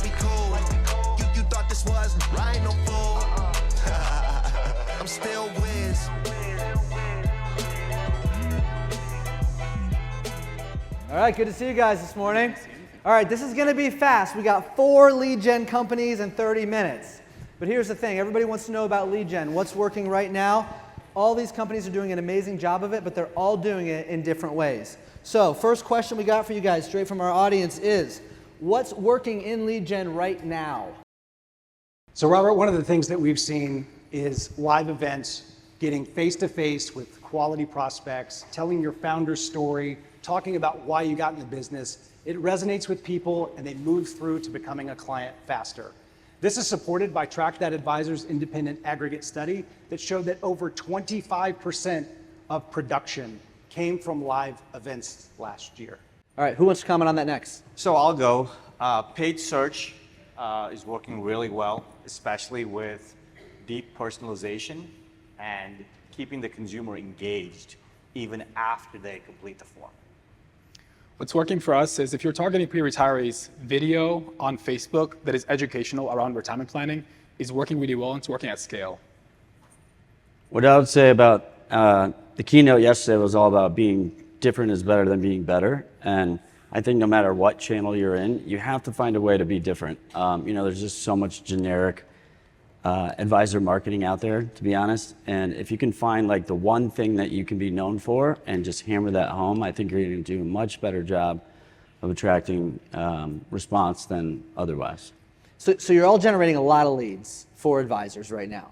we cool. You thought this was, I ain't no fool. I'm still Wiz. All right, good to see you guys this morning. All right, this is going to be fast. We got 4 lead gen companies in 30 minutes. But here's the thing. Everybody wants to know about lead gen. What's working right now? All these companies are doing an amazing job of it, but they're all doing it in different ways. So first question we got for you guys straight from our audience is, what's working in lead gen right now? So Robert, one of the things that we've seen is live events, getting face-to-face with quality prospects, telling your founder's story, talking about why you got in the business. It resonates with people and they move through to becoming a client faster. This is supported by WiserAdvisor's independent aggregate study that showed that over 25% of production came from live events last year. All right, who wants to comment on that next? So I'll go. Paid search is working really well, especially with deep personalization and keeping the consumer engaged even after they complete the form. What's working for us is if you're targeting pre-retirees, video on Facebook that is educational around retirement planning is working really well and it's working at scale. What I would say about the keynote yesterday was all about being different is better than being better. And I think no matter what channel you're in, you have to find a way to be different. There's just so much generic advisor marketing out there, to be honest. And if you can find like the one thing that you can be known for and just hammer that home, I think you're going to do a much better job of attracting response than otherwise. So you're all generating a lot of leads for advisors right now.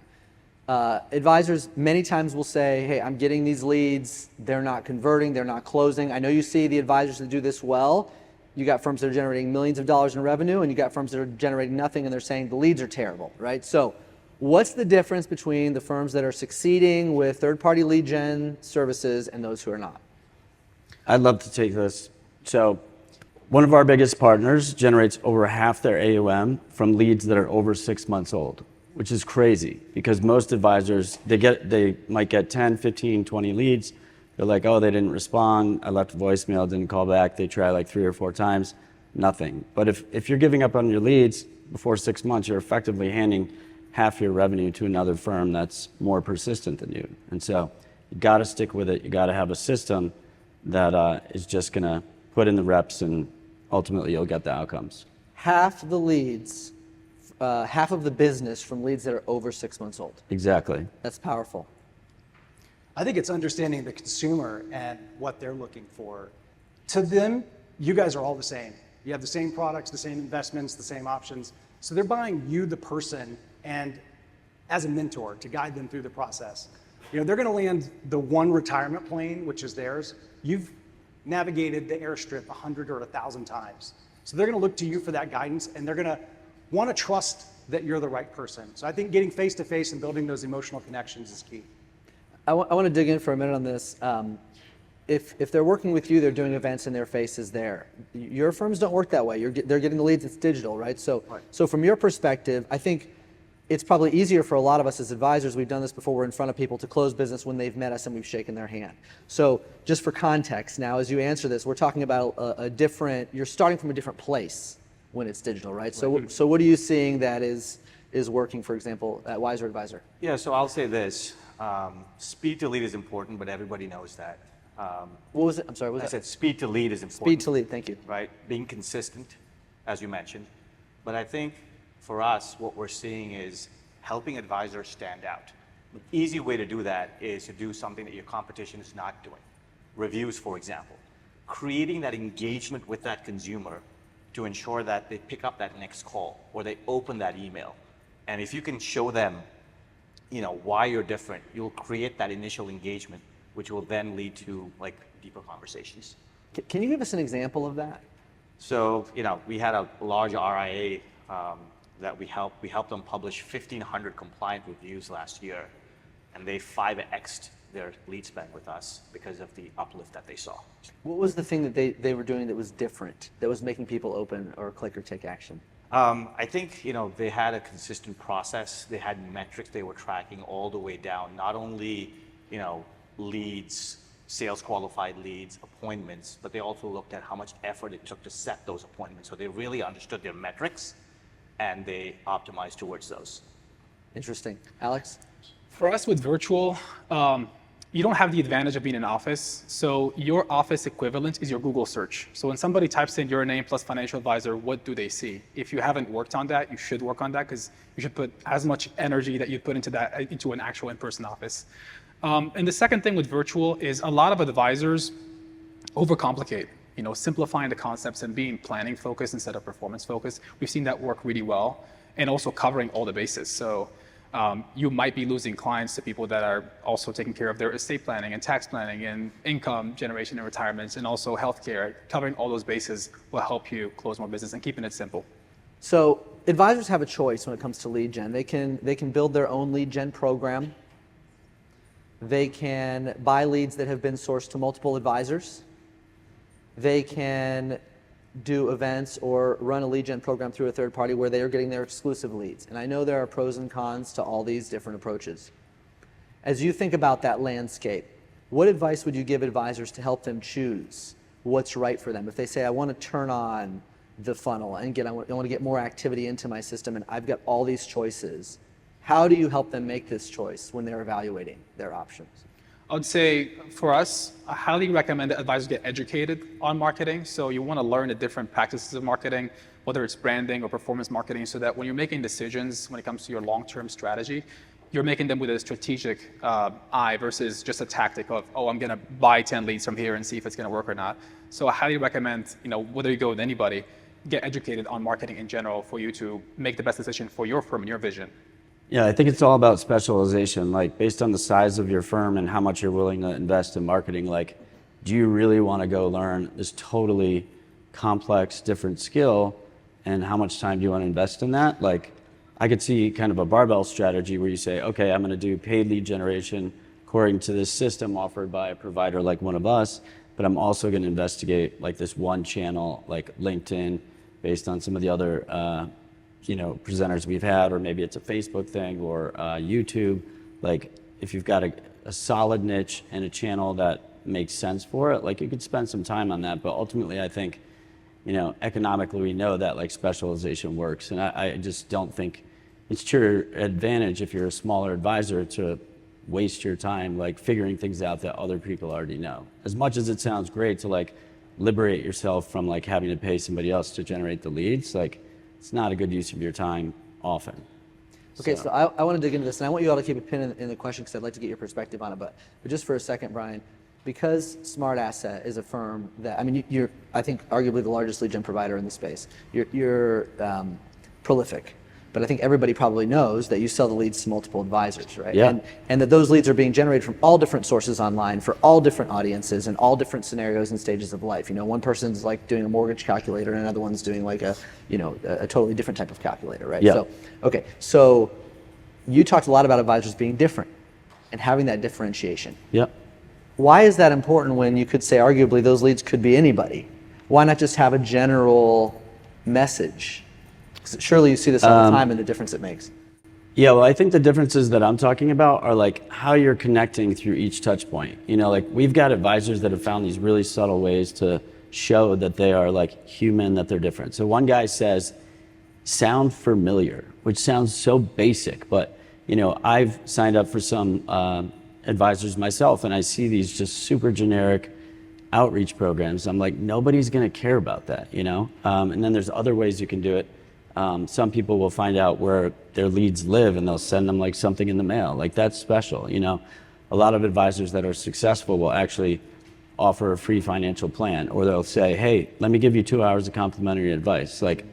Advisors many times will say, hey, I'm getting these leads, they're not converting, they're not closing. I know you see the advisors that do this well. You got firms that are generating millions of dollars in revenue, and you got firms that are generating nothing, and they're saying the leads are terrible, right? So what's the difference between the firms that are succeeding with third-party lead gen services and those who are not? I'd love to take this. So one of our biggest partners generates over half their AUM from leads that are over 6 months old, which is crazy because most advisors, they might get 10, 15, 20 leads. They're like, oh, they didn't respond. I left a voicemail, didn't call back. They try like 3 or 4 times, nothing. But if you're giving up on your leads before 6 months, you're effectively handing half your revenue to another firm that's more persistent than you. And so you got to stick with it. You got to have a system that is just going to put in the reps and ultimately you'll get the outcomes. Half the leads, half of the business from leads that are over 6 months old. Exactly. That's powerful. I think it's understanding the consumer and what they're looking for. To them, you guys are all the same. You have the same products, the same investments, the same options. So they're buying you, the person, and as a mentor to guide them through the process. They're going to land the one retirement plane, which is theirs. You've navigated the airstrip 100 or 1,000 times. So they're going to look to you for that guidance, and they're going to want to trust that you're the right person. So I think getting face-to-face and building those emotional connections is key. I want to dig in for a minute on this. If they're working with you, they're doing events and their face is there. Your firms don't work that way. They're getting the leads, it's digital, right? So from your perspective, I think it's probably easier for a lot of us as advisors, we've done this before, we're in front of people to close business when they've met us and we've shaken their hand. So just for context, now as you answer this, we're talking about you're starting from a different place when it's digital, right? So what are you seeing that is working, for example, at WiserAdvisor? Yeah, so I'll say this. Speed to lead is important, but everybody knows that. What was it? I'm sorry, what was I that? said speed to lead is important. Speed to lead, thank you. Right, being consistent, as you mentioned. But I think for us, what we're seeing is helping advisors stand out. The easy way to do that is to do something that your competition is not doing. Reviews, for example. Creating that engagement with that consumer to ensure that they pick up that next call or they open that email. And if you can show them why you're different, you'll create that initial engagement, which will then lead to like deeper conversations. Can you give us an example of that? So, we had a large RIA that we helped them publish 1,500 compliant reviews last year, and they 5x'd their lead spend with us because of the uplift that they saw. What was the thing that they were doing that was different, that was making people open or click or take action? I think, they had a consistent process. They had metrics they were tracking all the way down, not only, leads, sales qualified leads, appointments, but they also looked at how much effort it took to set those appointments. So they really understood their metrics and they optimize towards those. Interesting. Alex? For us with virtual, you don't have the advantage of being in office. So your office equivalent is your Google search. So when somebody types in your name plus financial advisor, what do they see? If you haven't worked on that, you should work on that, because you should put as much energy that you put into that into an actual in-person office. And the second thing with virtual is a lot of advisors overcomplicate, simplifying the concepts and being planning focused instead of performance focused. We've seen that work really well, and also covering all the bases. So you might be losing clients to people that are also taking care of their estate planning and tax planning and income generation and retirements, and also healthcare. Covering all those bases will help you close more business and keeping it simple. So advisors have a choice when it comes to lead gen. They can build their own lead gen program. They can buy leads that have been sourced to multiple advisors. They can do events or run a lead gen program through a third party where they are getting their exclusive leads. And I know there are pros and cons to all these different approaches. As you think about that landscape, what advice would you give advisors to help them choose what's right for them? If they say, I want to turn on the funnel and I want to get more activity into my system, and I've got all these choices, how do you help them make this choice when they're evaluating their options? I would say for us, I highly recommend that advisors get educated on marketing. So you want to learn the different practices of marketing, whether it's branding or performance marketing, so that when you're making decisions when it comes to your long-term strategy, you're making them with a strategic eye versus just a tactic of, I'm going to buy 10 leads from here and see if it's going to work or not. So I highly recommend, whether you go with anybody, get educated on marketing in general for you to make the best decision for your firm and your vision. Yeah, I think it's all about specialization. Like, based on the size of your firm and how much you're willing to invest in marketing, like, do you really want to go learn this totally complex, different skill, and how much time do you want to invest in that? Like, I could see kind of a barbell strategy where you say, okay, I'm going to do paid lead generation according to this system offered by a provider like one of us, but I'm also going to investigate like this one channel, like LinkedIn, based on some of the other presenters we've had, or maybe it's a Facebook thing or YouTube. Like, if you've got a solid niche and a channel that makes sense for it, like, you could spend some time on that. But ultimately, I think, economically, we know that like specialization works, and I just don't think it's to your advantage if you're a smaller advisor to waste your time like figuring things out that other people already know. As much as it sounds great to like liberate yourself from like having to pay somebody else to generate the leads, like, it's not a good use of your time often. Okay, so I want to dig into this, and I want you all to keep a pin in the question because I'd like to get your perspective on it. But just for a second, Brian, because SmartAsset is a firm that, you're, I think, arguably the largest lead gen provider in the space. You're prolific, but I think everybody probably knows that you sell the leads to multiple advisors, right? Yeah. And that those leads are being generated from all different sources online for all different audiences and all different scenarios and stages of life. One person's like doing a mortgage calculator, and another one's doing like a totally different type of calculator, right? Yeah. So you talked a lot about advisors being different and having that differentiation. Yep. Why is that important when you could say arguably those leads could be anybody? Why not just have a general message? Surely you see this all the time and the difference it makes. Yeah, well, I think the differences that I'm talking about are like how you're connecting through each touch point. Like, we've got advisors that have found these really subtle ways to show that they are like human, that they're different. So one guy says, sound familiar, which sounds so basic, but I've signed up for some advisors myself, and I see these just super generic outreach programs. I'm like, nobody's going to care about that, and then there's other ways you can do it. Some people will find out where their leads live and they'll send them like something in the mail. Like, that's special. A lot of advisors that are successful will actually offer a free financial plan, or they'll say, hey, let me give you 2 hours of complimentary advice. Like,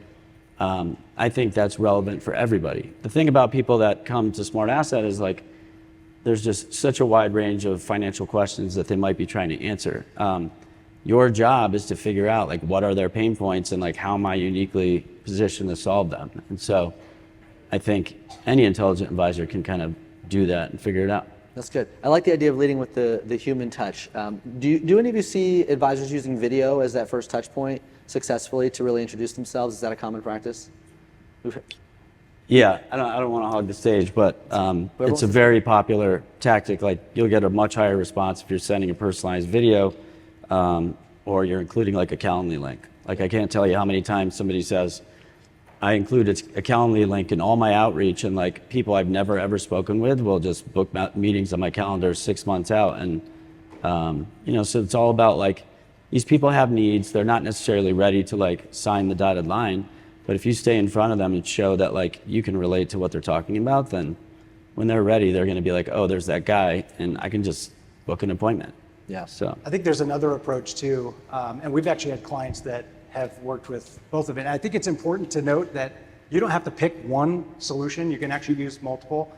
I think that's relevant for everybody. The thing about people that come to SmartAsset is like, there's just such a wide range of financial questions that they might be trying to answer. Your job is to figure out like what are their pain points and like how am I uniquely positioned to solve them. And so I think any intelligent advisor can kind of do that and figure it out. That's good. I like the idea of leading with the human touch. Do any of you see advisors using video as that first touch point successfully to really introduce themselves? Is that a common practice? Yeah, I don't want to hog the stage, but it's a very popular tactic. Like, you'll get a much higher response if you're sending a personalized video, or you're including like a Calendly link. Like, I can't tell you how many times somebody says, I include a Calendly link in all my outreach, and like people I've never ever spoken with will just book meetings on my calendar 6 months out. And so it's all about like, these people have needs. They're not necessarily ready to like sign the dotted line, but if you stay in front of them and show that like you can relate to what they're talking about, then when they're ready, they're going to be like, oh, there's that guy, and I can just book an appointment. Yeah. So I think there's another approach too, and we've actually had clients that have worked with both of it. And I think it's important to note that you don't have to pick one solution. You can actually use multiple.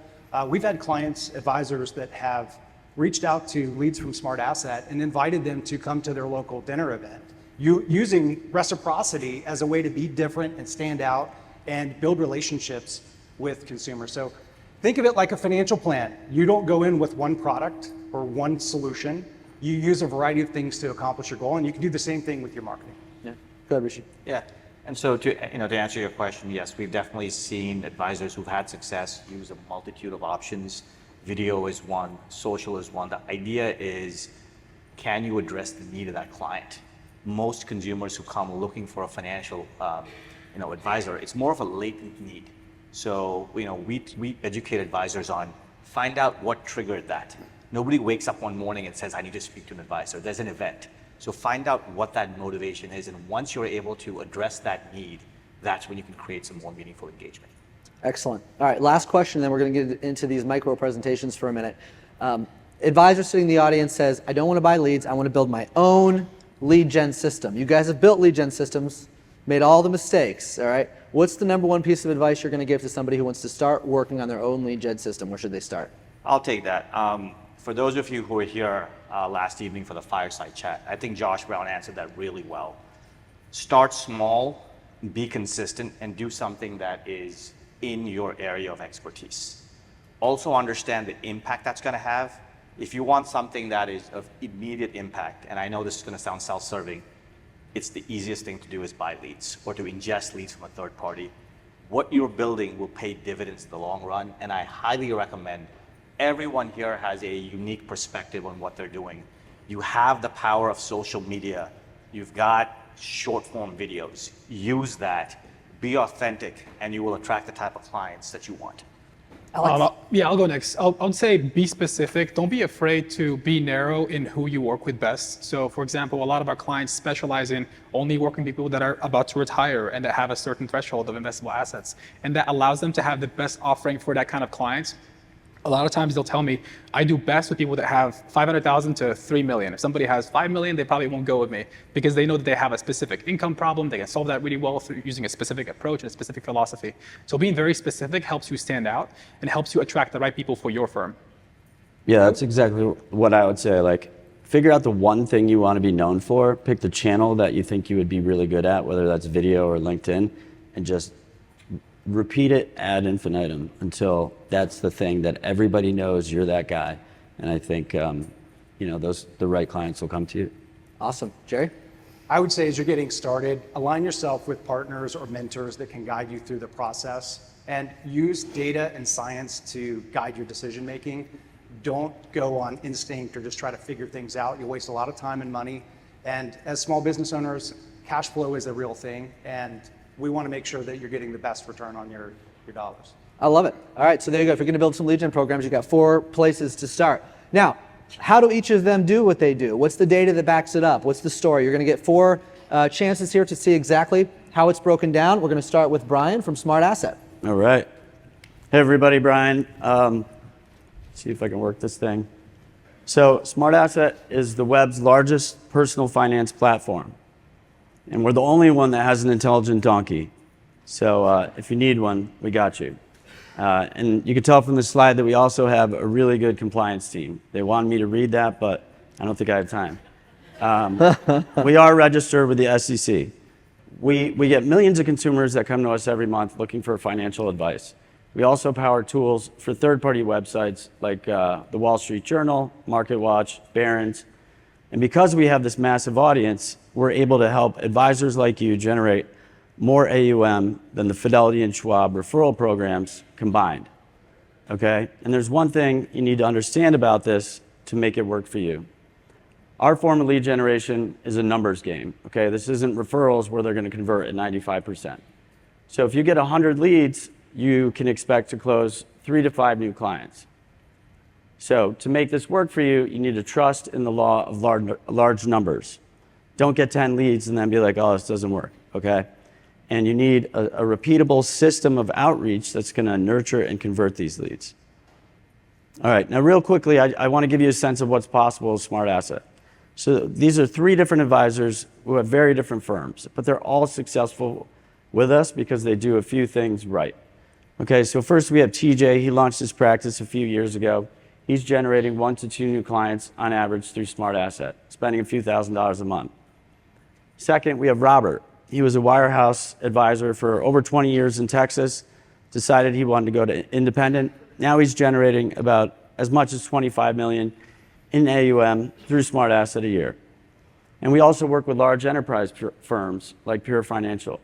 We've had clients, advisors that have reached out to leads from SmartAsset and invited them to come to their local dinner event, using reciprocity as a way to be different and stand out and build relationships with consumers. So think of it like a financial plan. You don't go in with one product or one solution. You use a variety of things to accomplish your goal, and you can do the same thing with your marketing. Yeah. Go ahead, Rishi. Yeah, and so to answer your question, yes, we've definitely seen advisors who've had success use a multitude of options. Video is one, social is one. The idea is, can you address the need of that client? Most consumers who come looking for a financial, advisor, it's more of a latent need. So, we educate advisors on find out what triggered that. Nobody wakes up one morning and says, I need to speak to an advisor. There's an event. So find out what that motivation is, and once you're able to address that need, that's when you can create some more meaningful engagement. Excellent. All right, last question, then we're going to get into these micro presentations for a minute. Advisor sitting in the audience says, I don't want to buy leads, I want to build my own lead gen system. You guys have built lead gen systems, made all the mistakes, all right? What's the number one piece of advice you're going to give to somebody who wants to start working on their own lead gen system? Where should they start? I'll take that. For those of you who were here last evening for the fireside chat, I think Josh Brown answered that really well. Start small, be consistent, and do something that is in your area of expertise. Also understand the impact that's going to have. If you want something that is of immediate impact, and I know this is going to sound self-serving, it's the easiest thing to do is buy leads or to ingest leads from a third party. What you're building will pay dividends in the long run, and I highly recommend. Everyone here has a unique perspective on what they're doing. You have the power of social media. You've got short form videos. Use that, be authentic, and you will attract the type of clients that you want. I'll go next. I'll say be specific. Don't be afraid to be narrow in who you work with best. So for example, a lot of our clients specialize in only working with people that are about to retire and that have a certain threshold of investable assets. And that allows them to have the best offering for that kind of client. A lot of times they'll tell me, I do best with people that have 500,000 to 3 million. If somebody has 5 million, they probably won't go with me because they know that they have a specific income problem. They can solve that really well through using a specific approach and a specific philosophy. So being very specific helps you stand out and helps you attract the right people for your firm. yeah, that's exactly what I would say. Like, figure out the one thing you want to be known for, pick the channel that you think you would be really good at, whether that's video or LinkedIn, and just repeat it ad infinitum until that's the thing that everybody knows you're that guy. And I think, the right clients will come to you. Awesome. Jerry? I would say as you're getting started, align yourself with partners or mentors that can guide you through the process, and use data and science to guide your decision making. Don't go on instinct or just try to figure things out. You'll waste a lot of time and money. And as small business owners, cash flow is a real thing, and we want to make sure that you're getting the best return on your dollars. I love it. All right, so there you go. If you're going to build some lead gen programs, you've got 4 places to start. Now, how do each of them do what they do? What's the data that backs it up? What's the story? You're going to get 4 chances here to see exactly how it's broken down. We're going to start with Brian from SmartAsset. All right. Hey, everybody, Brian. See if I can work this thing. So SmartAsset is the web's largest personal finance platform. And we're the only one that has an intelligent donkey. So if you need one, we got you. And you can tell from the slide that we also have a really good compliance team. They wanted me to read that, but I don't think I have time. We are registered with the SEC. We get millions of consumers that come to us every month looking for financial advice. We also power tools for third-party websites like the Wall Street Journal, MarketWatch, Barron's. And because we have this massive audience, we're able to help advisors like you generate more AUM than the Fidelity and Schwab referral programs combined. Okay? And there's one thing you need to understand about this to make it work for you. Our form of lead generation is a numbers game. Okay? This isn't referrals where they're going to convert at 95%. So if you get 100 leads, you can expect to close 3 to 5 new clients. So to make this work for you, you need to trust in the law of large numbers. Don't get 10 leads and then be like, oh, this doesn't work, okay? And you need a repeatable system of outreach that's gonna nurture and convert these leads. All right, now real quickly, I wanna give you a sense of what's possible with SmartAsset. So these are 3 different advisors who have very different firms, but they're all successful with us because they do a few things right. Okay, so first we have TJ. He launched his practice a few years ago. He's generating 1 to 2 new clients on average through SmartAsset, spending a few $1,000s a month. Second, we have Robert. He was a wirehouse advisor for over 20 years in Texas, decided he wanted to go to independent. Now he's generating about as much as 25 million in AUM through SmartAsset a year. And we also work with large enterprise firms like Pure Financial.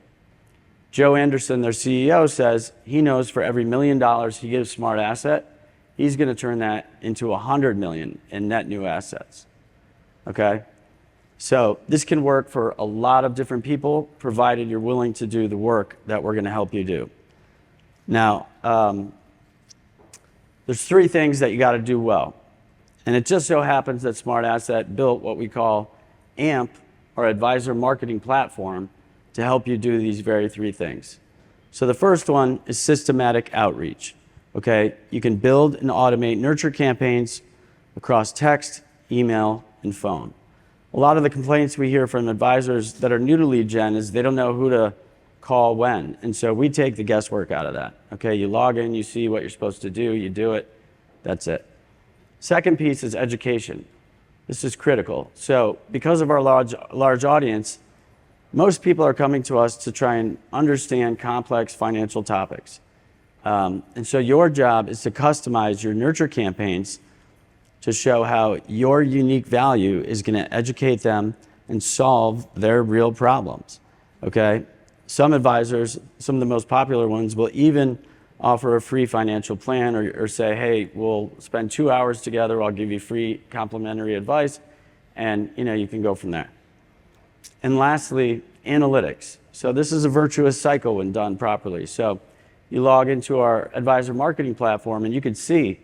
Joe Anderson, their CEO, says he knows for every $1 million he gives SmartAsset, he's going to turn that into 100 million in net new assets. Okay? So this can work for a lot of different people, provided you're willing to do the work that we're going to help you do. Now, there's 3 things that you got to do well. And it just so happens that SmartAsset built what we call AMP, our advisor marketing platform, to help you do these very 3 things. So the first one is systematic outreach. Okay, you can build and automate nurture campaigns across text, email, and phone. A lot of the complaints we hear from advisors that are new to lead gen is they don't know who to call when. And so we take the guesswork out of that. Okay, you log in, you see what you're supposed to do, you do it, that's it. Second piece is education. This is critical. So because of our large audience, most people are coming to us to try and understand complex financial topics. And so your job is to customize your nurture campaigns to show how your unique value is going to educate them and solve their real problems. Okay? Some advisors, some of the most popular ones, will even offer a free financial plan or say, hey, we'll spend 2 hours together, I'll give you free complimentary advice, and you can go from there. And lastly, analytics. So this is a virtuous cycle when done properly. So you log into our advisor marketing platform and you can see,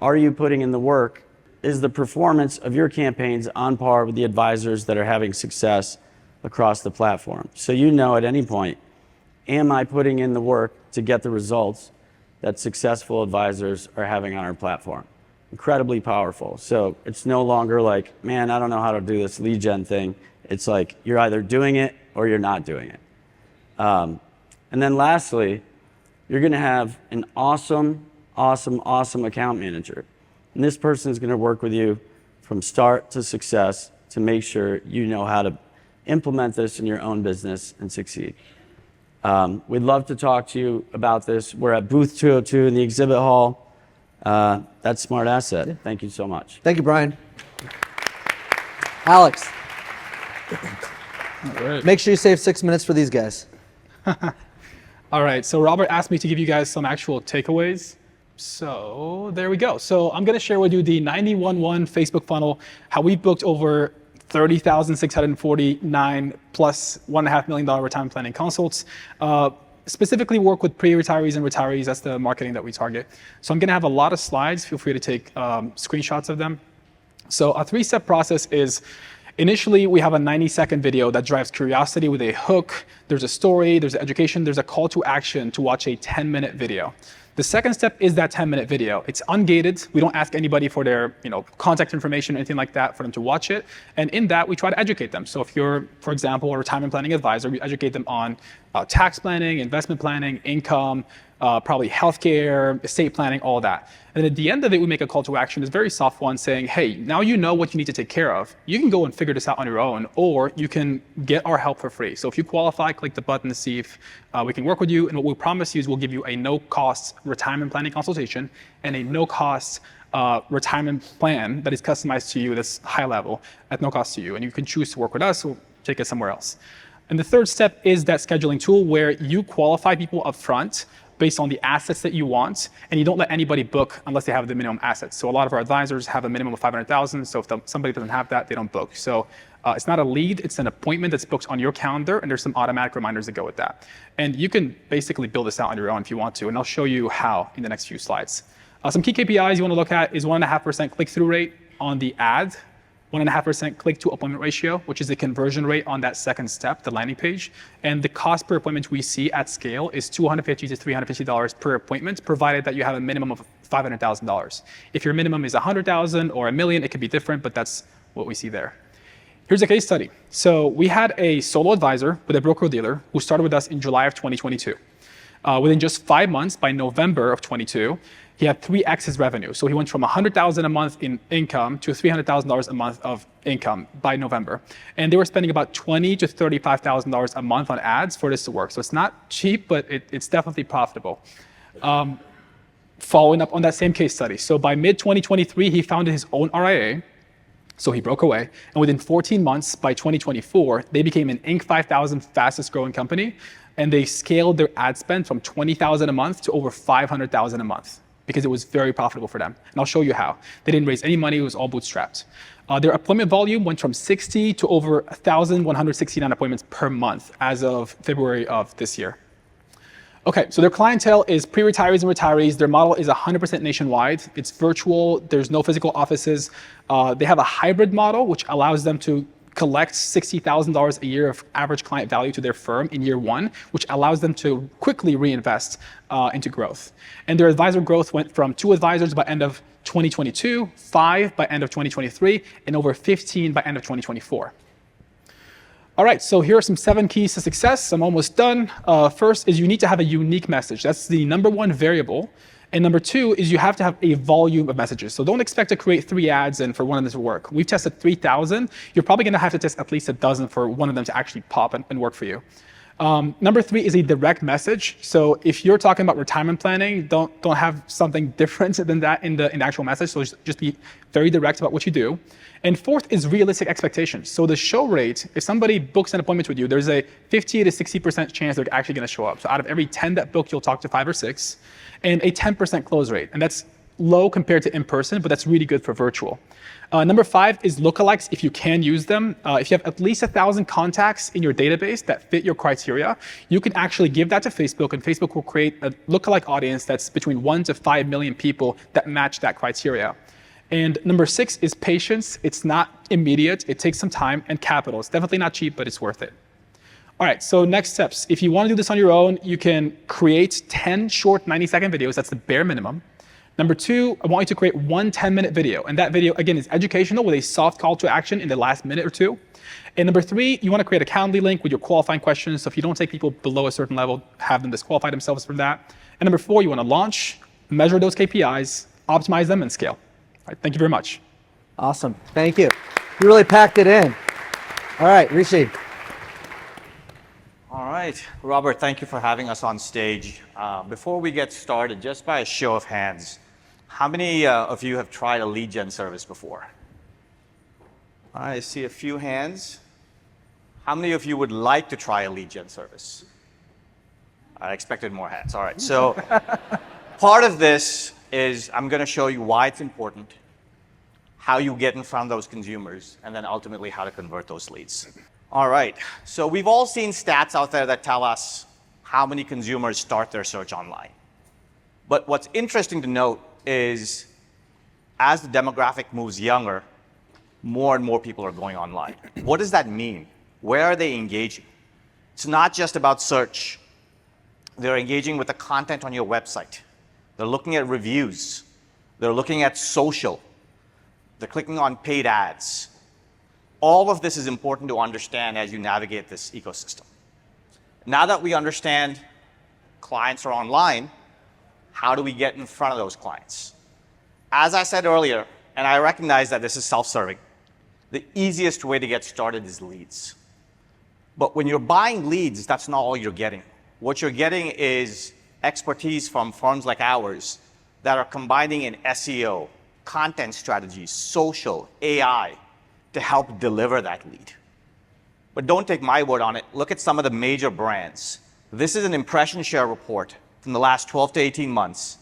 are you putting in the work? Is the performance of your campaigns on par with the advisors that are having success across the platform? So at any point, am I putting in the work to get the results that successful advisors are having on our platform? Incredibly powerful. So it's no longer like, man, I don't know how to do this lead gen thing. It's like you're either doing it or you're not doing it. And then lastly, you're going to have an awesome account manager. And this person is going to work with you from start to success to make sure you know how to implement this in your own business and succeed. We'd love to talk to you about this. We're at booth 202 in the exhibit hall. That's SmartAsset. Yeah. Thank you so much. Thank you, Brian. Alex. All right. Make sure you save 6 minutes for these guys. All right, so Robert asked me to give you guys some actual takeaways. So there we go. So I'm gonna share with you the 91.1 Facebook funnel, how we booked over 30,649 plus $1.5 million retirement planning consults. Specifically work with pre-retirees and retirees. That's the marketing that we target. So I'm gonna have a lot of slides. Feel free to take screenshots of them. So a 3-step process is, initially, we have a 90-second video that drives curiosity with a hook. There's a story, there's education, there's a call to action to watch a 10-minute video. The second step is that 10-minute video. It's ungated. We don't ask anybody for their contact information or anything like that for them to watch it. And in that, we try to educate them. So if you're, for example, a retirement planning advisor, we educate them on tax planning, investment planning, income, probably healthcare, estate planning, all that. And at the end of it, we make a call to action. It's a very soft one saying, hey, now you know what you need to take care of. You can go and figure this out on your own, or you can get our help for free. So if you qualify, click the button to see if we can work with you. And what we promise you is we'll give you a no-cost retirement planning consultation and a no-cost retirement plan that is customized to you, that's high level, at no cost to you. And you can choose to work with us or take it somewhere else. And the third step is that scheduling tool where you qualify people up front based on the assets that you want, and you don't let anybody book unless they have the minimum assets. So a lot of our advisors have a minimum of 500,000. So if somebody doesn't have that, they don't book. So It's not a lead, it's an appointment that's booked on your calendar, and there's some automatic reminders that go with that. And you can basically build this out on your own if you want to, and I'll show you how in the next few slides. Some key KPIs you want to look at is 1.5% click-through rate on the ad, 1.5% click-to-appointment ratio, which is the conversion rate on that second step, the landing page. And the cost per appointment we see at scale is $250 to $350 per appointment, provided that you have a minimum of $500,000. If your minimum is $100,000 or $1 million, it could be different, but that's what we see there. Here's a case study. So we had a solo advisor with a broker-dealer who started with us in July of 2022. Within just 5 months, by November of 22, he had 3x his revenue. So he went from $100,000 a month in income to $300,000 a month of income by November. And they were spending about $20,000 to $35,000 a month on ads for this to work. So it's not cheap, but it's definitely profitable. Following up on that same case study. So by mid-2023, he founded his own RIA. So he broke away. And within 14 months, by 2024, they became an Inc. 5000 fastest growing company. And they scaled their ad spend from $20,000 a month to over $500,000 a month, because it was very profitable for them. And I'll show you how. They didn't raise any money, it was all bootstrapped. Their appointment volume went from 60 to over 1,169 appointments per month as of February of this year. Okay, so their clientele is pre-retirees and retirees. Their model is 100% nationwide. It's virtual, there's no physical offices. They have a hybrid model, which allows them to collect $60,000 a year of average client value to their firm in year one, which allows them to quickly reinvest into growth. And their advisor growth went from 2 advisors by end of 2022, 5 by end of 2023, and over 15 by end of 2024. All right, so here are some 7 keys to success. I'm almost done. First is you need to have a unique message. That's the #1 variable. And number 2 is you have to have a volume of messages. So don't expect to create 3 ads and for one of them to work. We've tested 3,000. You're probably going to have to test at least a dozen for one of them to actually pop and work for you. Number 3 is a direct message. So if you're talking about retirement planning, don't have something different than that in the actual message. So just be very direct about what you do. And 4th is realistic expectations. So the show rate, if somebody books an appointment with you, there's a 50 to 60% chance they're actually going to show up. So out of every 10 that book, you'll talk to 5 or 6, and a 10% close rate. And that's low compared to in-person, but that's really good for virtual. Number 5 is lookalikes, if you can use them. If you have at least 1,000 contacts in your database that fit your criteria, you can actually give that to Facebook, and Facebook will create a lookalike audience that's between 1 to 5 million people that match that criteria. And number 6 is patience. It's not immediate. It takes some time and capital. It's definitely not cheap, but it's worth it. All right, so next steps. If you want to do this on your own, you can create 10 short 90-second videos. That's the bare minimum. Number 2, I want you to create 1 10-minute video. And that video, again, is educational with a soft call to action in the last minute or 2. And number 3, you want to create a Calendly link with your qualifying questions. So if you don't take people below a certain level, have them disqualify themselves from that. And number 4, you want to launch, measure those KPIs, optimize them, and scale. All right, thank you very much. Awesome. Thank you. You really packed it in. All right, Rishi. All right, Robert, thank you for having us on stage. Before we get started, just by a show of hands, how many of you have tried a lead gen service before? I see a few hands. How many of you would like to try a lead gen service? I expected more hands. All right, so part of this is I'm going to show you why it's important, how you get in front of those consumers, and then ultimately how to convert those leads. All right, so we've all seen stats out there that tell us how many consumers start their search online. But what's interesting to note is as the demographic moves younger, more and more people are going online. What does that mean? Where are they engaging? It's not just about search. They're engaging with the content on your website. They're looking at reviews. They're looking at social. They're clicking on paid ads. All of this is important to understand as you navigate this ecosystem. Now that we understand clients are online, how do we get in front of those clients? As I said earlier, and I recognize that this is self-serving, the easiest way to get started is leads. But when you're buying leads, that's not all you're getting. What you're getting is expertise from firms like ours that are combining in SEO, content strategies, social, AI, to help deliver that lead. But don't take my word on it. Look at some of the major brands. This is an impression share report from the last 12 to 18 months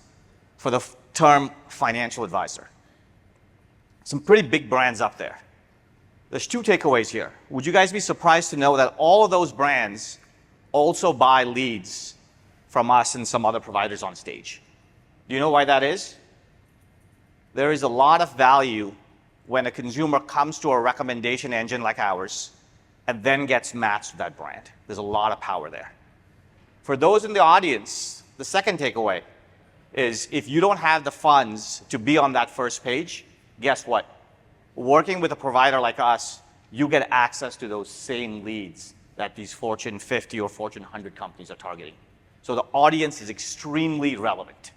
for the term financial advisor. Some pretty big brands up there. There's two takeaways here. Would you guys be surprised to know that all of those brands also buy leads from us and some other providers on stage? Do you know why that is? There is a lot of value when a consumer comes to a recommendation engine like ours and then gets matched with that brand. There's a lot of power there. For those in the audience, the second takeaway is if you don't have the funds to be on that first page, guess what? Working with a provider like us, you get access to those same leads that these Fortune 50 or Fortune 100 companies are targeting. So the audience is extremely relevant.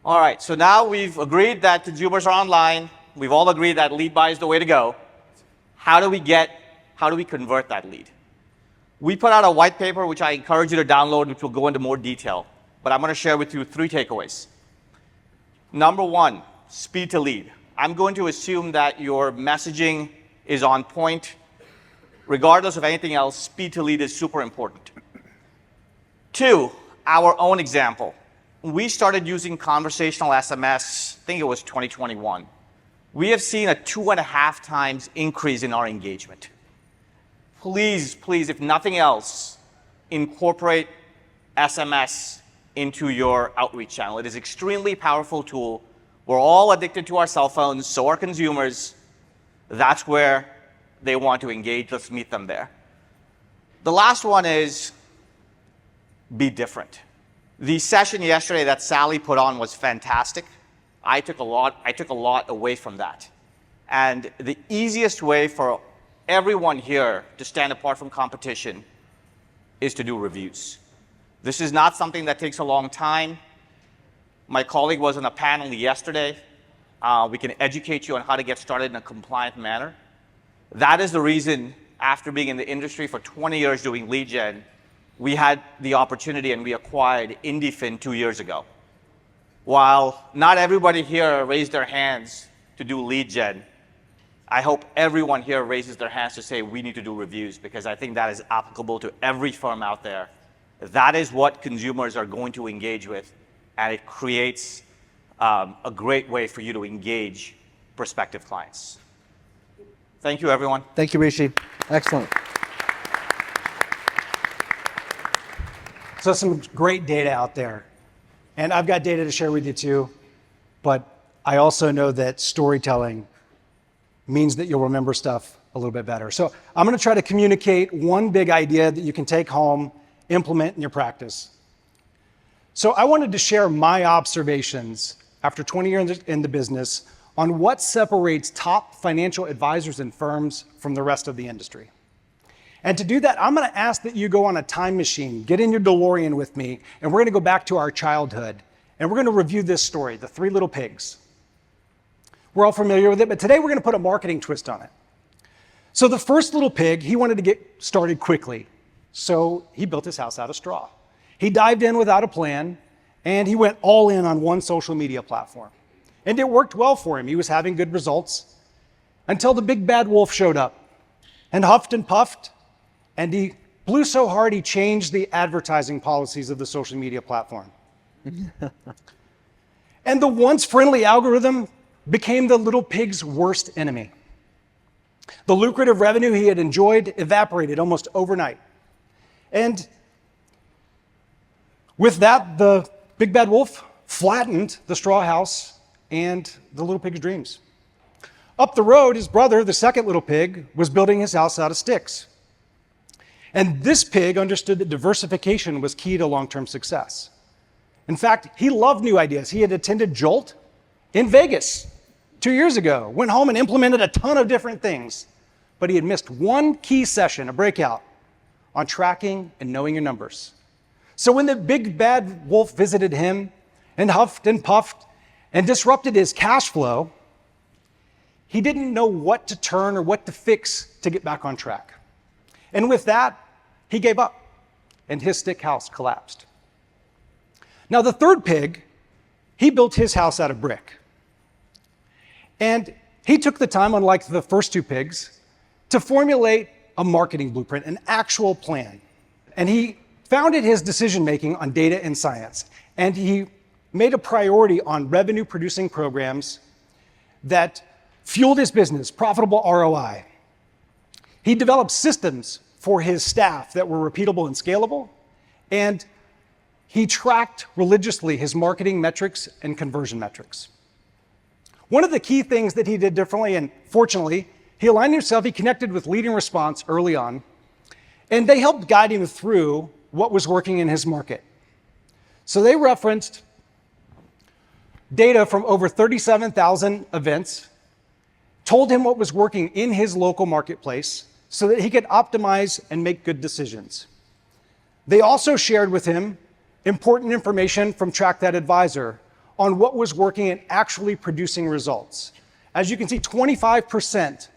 All right, so now we've agreed that consumers are online. We've all agreed that lead buy is the way to go. How do we convert that lead? We put out a white paper, which I encourage you to download, which will go into more detail. But I'm going to share with you 3 takeaways. Number 1, speed to lead. I'm going to assume that your messaging is on point. Regardless of anything else, speed to lead is super important. 2, our own example. We started using conversational SMS, I think it was 2021. We have seen a 2.5 times increase in our engagement. Please, please, if nothing else, incorporate SMS into your outreach channel. It is an extremely powerful tool. We're all addicted to our cell phones, so are consumers. That's where they want to engage. Let's meet them there. The last one is be different. The session yesterday that Sally put on was fantastic. I took a lot away from that. And the easiest way for everyone here to stand apart from competition is to do reviews. This is not something that takes a long time. My colleague was on a panel yesterday. We can educate you on how to get started in a compliant manner. That is the reason, after being in the industry for 20 years doing lead gen, we had the opportunity and we acquired IndieFin 2 years ago. While not everybody here raised their hands to do lead gen, I hope everyone here raises their hands to say we need to do reviews, because I think that is applicable to every firm out there. That is what consumers are going to engage with, and it creates a great way for you to engage prospective clients. Thank you, everyone. Thank you, Rishi. Excellent. So some great data out there. And I've got data to share with you too, but I also know that storytelling means that you'll remember stuff a little bit better. So I'm going to try to communicate one big idea that you can take home, implement in your practice. So I wanted to share my observations after 20 years in the business on what separates top financial advisors and firms from the rest of the industry. And to do that, I'm going to ask that you go on a time machine, get in your DeLorean with me, and we're going to go back to our childhood. And we're going to review this story, The Three Little Pigs. We're all familiar with it, but today we're going to put a marketing twist on it. So the first little pig, he wanted to get started quickly. So he built his house out of straw. He dived in without a plan, and he went all in on one social media platform. And it worked well for him. He was having good results until the big bad wolf showed up and huffed and puffed. And he blew so hard he changed the advertising policies of the social media platform. And the once friendly algorithm became the little pig's worst enemy. The lucrative revenue he had enjoyed evaporated almost overnight. And with that, the big bad wolf flattened the straw house and the little pig's dreams. Up the road, his brother, the second little pig, was building his house out of sticks. And this pig understood that diversification was key to long-term success. In fact, he loved new ideas. He had attended Jolt in Vegas 2 years ago, went home and implemented a ton of different things. But he had missed one key session, a breakout, on tracking and knowing your numbers. So when the big bad wolf visited him and huffed and puffed and disrupted his cash flow, he didn't know what to turn or what to fix to get back on track. And with that, he gave up, and his stick house collapsed. Now, the third pig, he built his house out of brick. And he took the time, unlike the first two pigs, to formulate a marketing blueprint, an actual plan. And he founded his decision-making on data and science. And he made a priority on revenue-producing programs that fueled his business, profitable ROI. He developed systems for his staff that were repeatable and scalable, and he tracked religiously his marketing metrics and conversion metrics. One of the key things that he did differently, and fortunately, he aligned himself, he connected with LeadingResponse early on, and they helped guide him through what was working in his market. So they referenced data from over 37,000 events, told him what was working in his local marketplace so that he could optimize and make good decisions. They also shared with him important information from TrackThatAdvisor on what was working and actually producing results. As you can see, 25%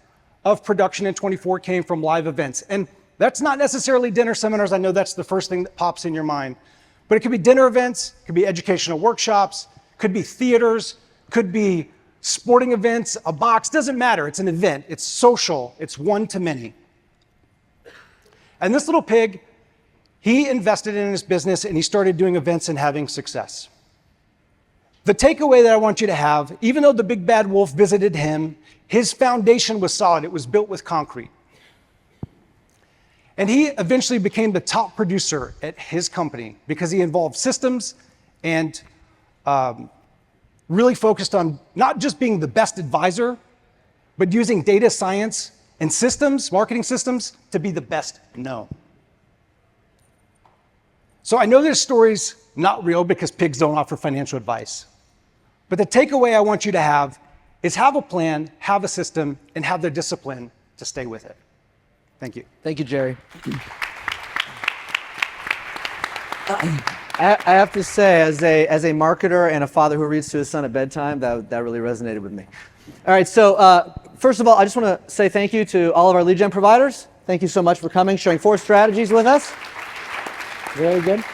of production in 24 came from live events. And that's not necessarily dinner seminars. I know that's the first thing that pops in your mind. But it could be dinner events, it could be educational workshops, could be theaters, could be sporting events, a box, doesn't matter. It's an event, it's social, it's one-to-many. And this little pig, he invested in his business and he started doing events and having success. The takeaway that I want you to have, even though the big bad wolf visited him, his foundation was solid. It was built with concrete. And he eventually became the top producer at his company because he involved systems and really focused on not just being the best advisor, but using data science and systems, marketing systems, to be the best known. So I know this story's not real because pigs don't offer financial advice. But the takeaway I want you to have is have a plan, have a system, and have the discipline to stay with it. Thank you. Thank you, Jerry. I have to say, as a marketer and a father who reads to his son at bedtime, that really resonated with me. All right, so first of all, I just want to say thank you to all of our lead gen providers. Thank you so much for coming, sharing 4 strategies with us. Very good.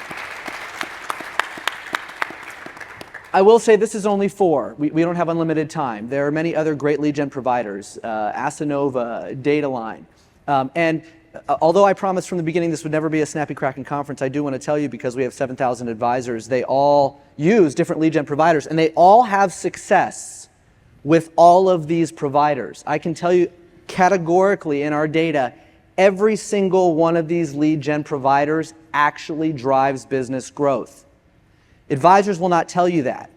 I will say this is only 4. We don't have unlimited time. There are many other great lead gen providers, Asanova, Dataline. And although I promised from the beginning this would never be a Snappy Kraken conference, I do want to tell you, because we have 7,000 advisors, they all use different lead gen providers, and they all have success with all of these providers. I can tell you categorically in our data, every single one of these lead gen providers actually drives business growth. Advisors will not tell you that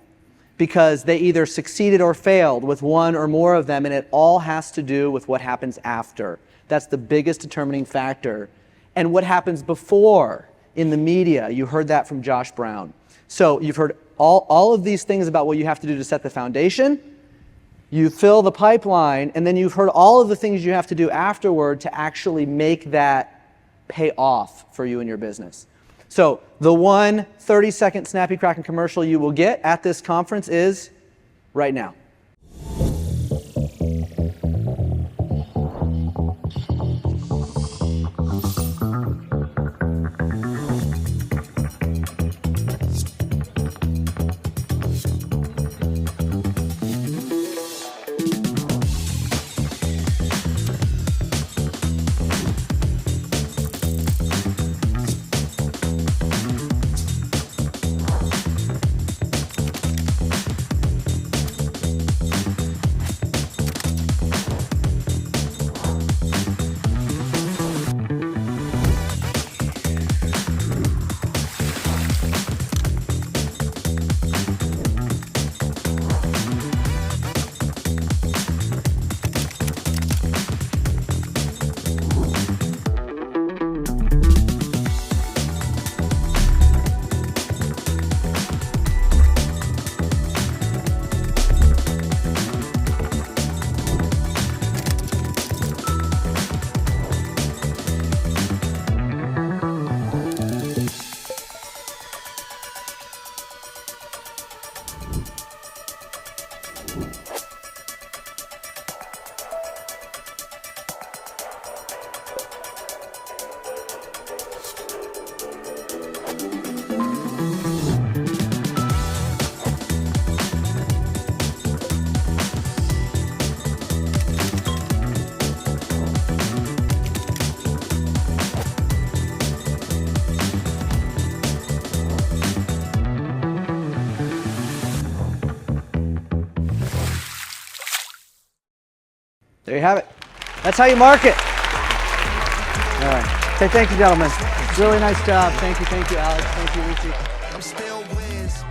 because they either succeeded or failed with one or more of them, and it all has to do with what happens after. That's the biggest determining factor. And what happens before in the media, you heard that from Josh Brown. So you've heard all of these things about what you have to do to set the foundation. You fill the pipeline, and then you've heard all of the things you have to do afterward to actually make that pay off for you and your business. So the one 30-second Snappy Kraken commercial you will get at this conference is right now. There you have it. That's how you market. All right. Say thank you, gentlemen. Really nice job. Thank you, Alex. Thank you, Rishi. I'm still Wiz.